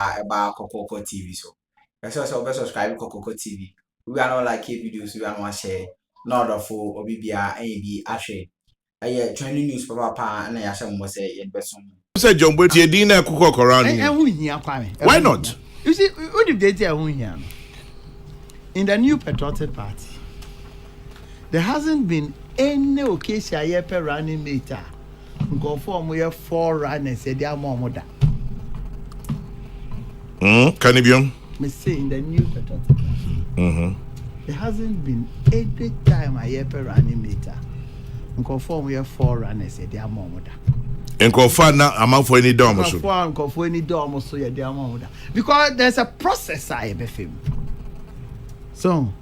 about Coco TV. So that's also subscribe to Coco TV. We are not like videos, we are not share, not of for Obibia, AB, Ashe. I trending news papa and I shall say in person. Say John, but you didn't cook around here. Why not? You see, what if they tell here? In the new patriotic party, there hasn't been any occasion I ever running meter. Go for me 4 runners, they are more than. Can you be on? Me say in the new patriotic party, there hasn't been any time I ever running meter. Go for me 4 runners, they are more than. And confirm now amount for any dorm also. For any dorm also, they are more than. Because there's a process I ever film. So,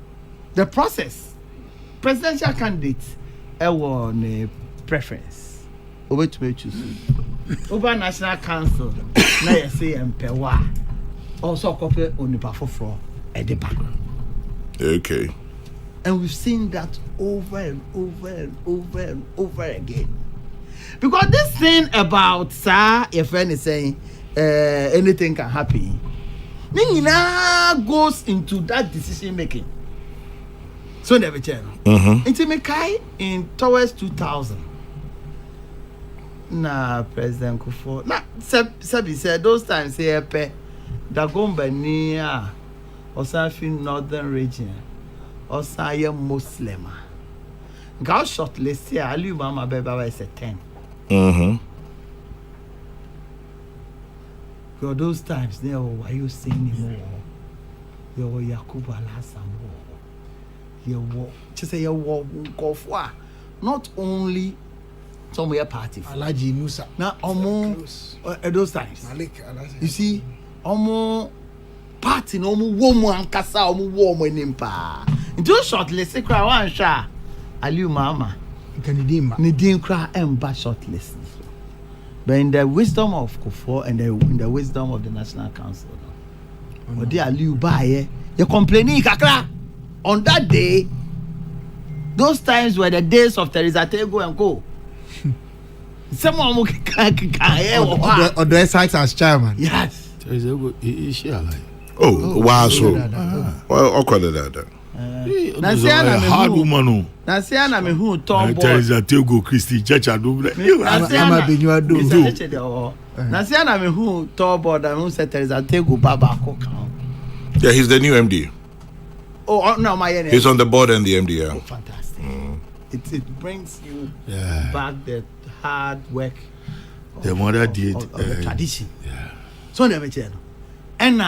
the process, presidential candidates, want a preference. Over to choose. Over National Council, now you say Empewa. Also, copy on the powerful floor at the back. Okay. And we've seen that over and over and over and over again. Because this thing about, sir, your friend is saying anything can happen. Nina goes into that decision making. So never tell. Into Mekai in towards 2000. Nah, President Kufo. Nah, Sabi said those times here pe Dagomba near or something northern region or Saya Muslim. Go shortlist here. Ali Mama Beba is a 10. For those times, there were you saying him? You were Yakuba Lasam. You were just say you were Kofwa. Not only somewhere party. Alaji Musa. Now, almost at those times. You see, almost party, no more woman and Kasa, almost woman in pa. Into shortlist, a cry one shot. Aliu Mama. Nidim cry and bash shortlist. But in the wisdom of Kufo and in the wisdom of the National Council, what they Aliu buy, you complaining kakra. On that day, those times were the days of Teresa Tego and go. Someone who can or the sites as chairman. Yes. Teresa is she alive? Oh, wow, so. Well, I'll call it that. A hard woman. Nasiana me who Tom boy. Teresa Tego Christy Church double. Nasiana me who Tom boy and who said Teresa Tego Baba Coca. Yeah, he's the new MD. Oh no, my enemy. He's on the board and the MD. Yeah. Oh, fantastic. It brings you back the hard work. The mother did of the tradition. Yeah. So never tell. And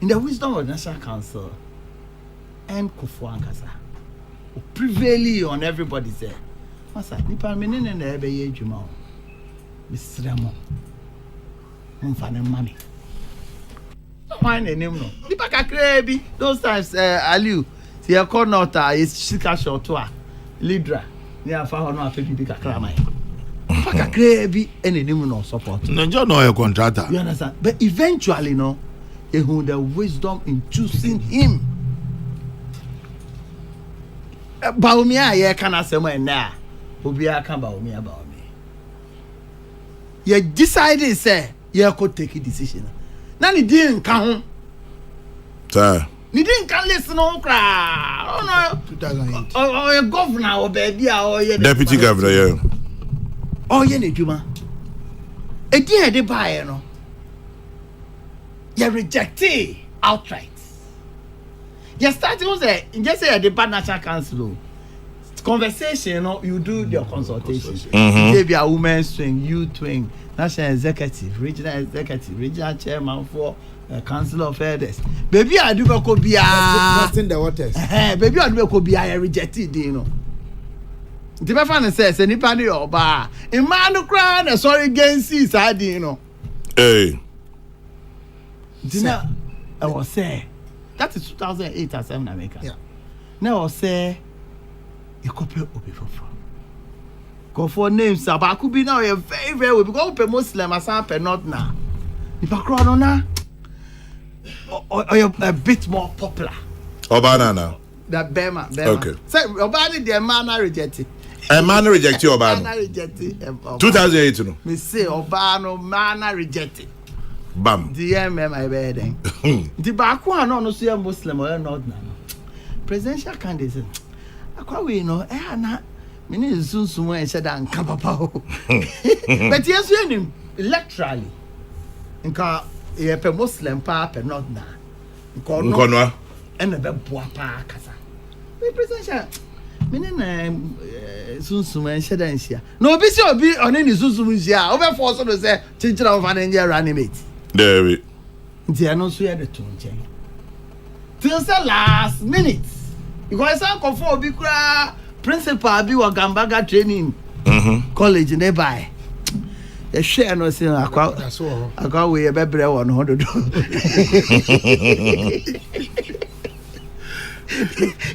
in the wisdom of the National Council and Kufu Ankasa, prevailing on everybody's there. What's that? Nipa menen and the Ebe Juma. Mr. Ramo. Mumfane Mami. Why name no? Nipa kakrebi. Those times, Aliu. See a cornota is Shika Shotua. Lidra. Near Fahono Apebi Kakramai. Nipa kakrebi any name no support. No, you know a contractor. You understand? But eventually, no, he had the wisdom in choosing him. Baumia, yeah, can I say my na? Ubia can Baumia about me. You decided, say, you could take a decision. Now he didn't come. Sir. He didn't come listen no cry. Oh no. 2008. Or a governor or baby or Deputy Governor, yeah. Oh, yeah, Juma. A dear de buy, no. You reject it outright. You starting was there, just say the National Council. Conversation, you know, you do your consultation. Maybe a women's swing, youth swing, national executive, regional chairman for council of elders. Baby, I do go be in the waters. Baby, I do go be a rejected, you know. The person says, anybody or bar, a man who cried, sorry, against his idea, you know. Hey. Dinner, I was say, that is 2008 as I'm America. Yeah. Now I was say, you copy before. Go for names, but I could be now a very, very well because open Muslim as I'm not now. If I cry on now, or you're a bit more popular. Obana now. That Bema. Okay. Say, Obana, the man I rejected. A man rejected Obana. Man rejected. 2008, no. Me say, Obano, man I rejected. Bam. The I bedding. The Bakwa no see a Muslim or not now. Presidential candidate. I quite we know, not many soon someone said and Kapapa. But yes, we him electorally. In car, a Muslim papa not now. Nkonwa. And a Buapa Casa. We presidential. Meaning, soon someone said and here. No, be so be on any Sususia. Over for so to say, teacher of an India reanimate. There we. They are not sure the tone change. Till the last minute. Because I come for big principal be wa Gambaga training college nearby. A share no say I got we a bebre 100.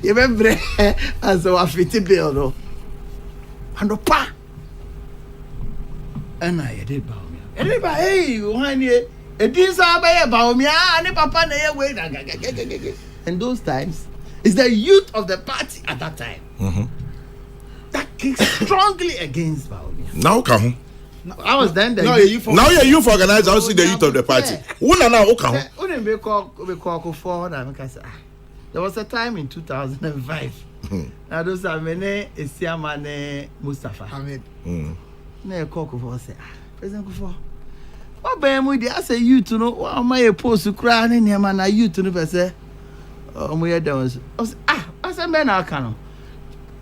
You remember as a 50 bill no. And the pa. And I did bow me. Everybody, hey, one year. It is about me, and papa wait. And those times, it's the youth of the party at that time that kicks strongly against Baumia. Now come. I was then the now you're youth organizer. I see the youth of the party. There was a time in 2005. Now those are many Isiamane Mustafa. Ahmed. Ne Koko say, President Kufo. What by me? I say you to know. What am I post to cry in him and you to know? Say, oh my God! I said, man, I can't.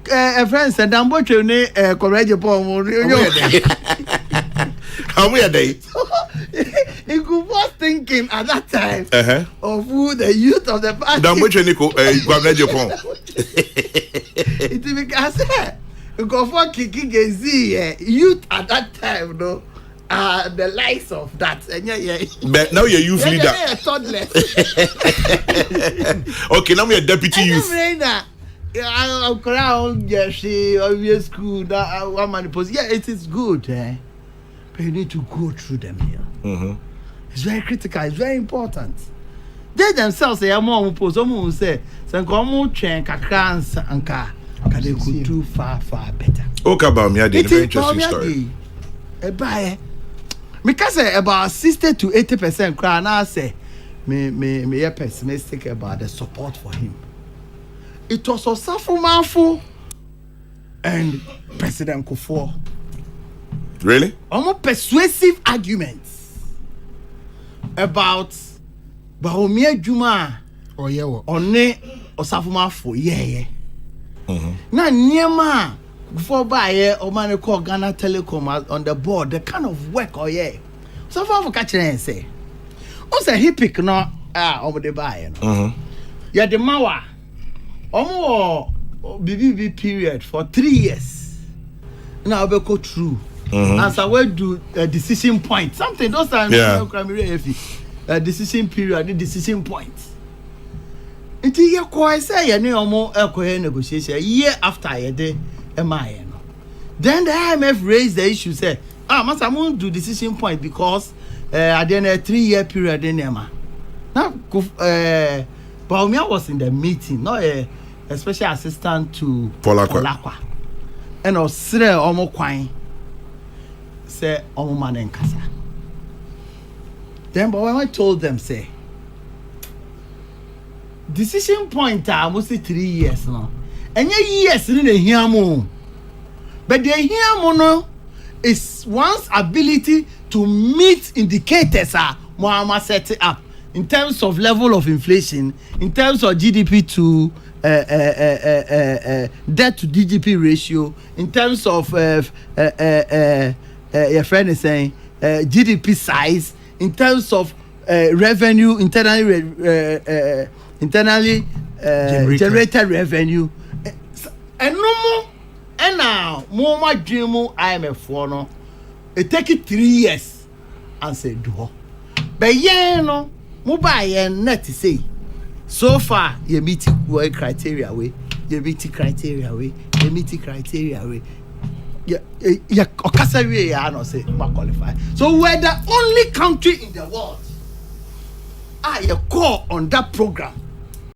A friend said, "I'm going to correct your poem." How many days? He was thinking at that time of who the youth of the party. I'm going to correct your poem. It's because you go for kicking a youth at that time, no. The likes of that. But now you're youth leader. Okay, now we're deputy youth. I'm crowned, she obvious school. One man post. Yeah, it is good, but you need to go through them here. It's very critical. It's very important. They themselves say, "I'm more post." Someone will say, "Sankomu train kakransa anka." They could do far better. Okay, about me, I did a very interesting story. Because about 60 to 80% cry now say me pessimistic about the support for him. It was Osafo Manfo and President Kufuor. Really? Almost persuasive arguments about Bahomia Juma or yeah, One Osafo Manfo. Yeah. Now Niema before buy or man call Ghana Telecom on the board, the kind of work or so far for catching and say, also he pick no over the buy. Yeah, the Mawa BBB period for 3 years. Now we go through. As I will do a decision point. Something those times decision period, the decision point. Until you quite say you know negotiation year after a day. Then the IMF raised the issue, say, Master, I won't do decision point because at the end of a 3-year period, now, Baumia was in the meeting, not a special assistant to Polakwa. And I was saying, Omo Kwine, say, Omo Man and Kasa. Then, but when I told them, say, decision point, I must say 3 years now. And yes, in the hiamo. But the hiamo is one's ability to meet indicators Muhammad set it up in terms of level of inflation, in terms of GDP to debt to GDP ratio, in terms of your friend is saying GDP size, in terms of revenue, internally generated revenue. And no more, and now more my dream IMF for no. It take it 3 years and say do. But yeah, no, mobile and net to say. So far, you meet criteria way, you meet criteria way, you meet criteria way. Yeah, Okasari, I don't say qualify. So we're the only country in the world. You call on that program.